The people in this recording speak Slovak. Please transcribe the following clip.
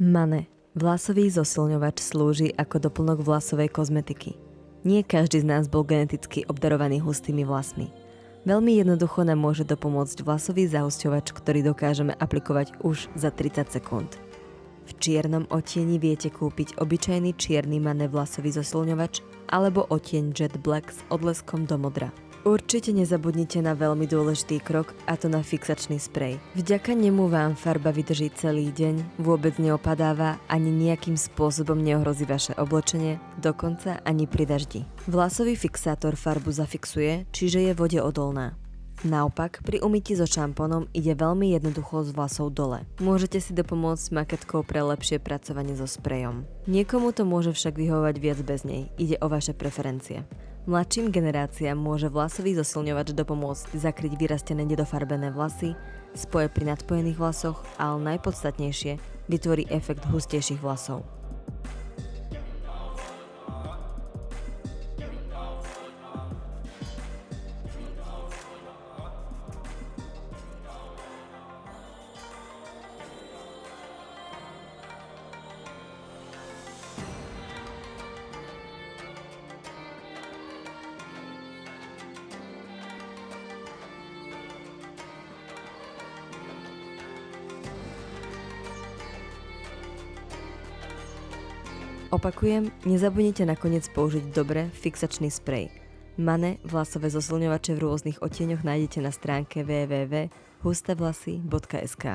Mane. Vlasový zosilňovač slúži ako doplnok vlasovej kozmetiky. Nie každý z nás bol geneticky obdarovaný hustými vlasmi. Veľmi jednoducho nám môže dopomôcť vlasový zahusťovač, ktorý dokážeme aplikovať už za 30 sekúnd. V čiernom odtieni viete kúpiť obyčajný čierny Mane vlasový zosilňovač alebo odtieň Jet Black s odleskom do modra. Určite nezabudnite na veľmi dôležitý krok, a to na fixačný sprej. Vďaka nemu vám farba vydrží celý deň, vôbec neopadáva ani nejakým spôsobom neohrozí vaše oblečenie, dokonca ani pri daždi. Vlasový fixátor farbu zafixuje, čiže je vodeodolná. Naopak, pri umytí so šampónom ide veľmi jednoducho z vlasov dole. Môžete si dopomôcť maketkou pre lepšie pracovanie so sprejom. Niekomu to môže však vyhovovať viac bez nej, ide o vaše preferencie. Mladším generáciám môže vlasový zosilňovač dopomôcť zakryť vyrastené nedofarbené vlasy, spoje pri nadpojených vlasoch, ale najpodstatnejšie vytvorí efekt hustejších vlasov. Opakujem, nezabudnite nakoniec použiť dobre fixačný sprej. Mane vlasové zosilňovače v rôznych odtieňoch nájdete na stránke www.hustevlasy.sk.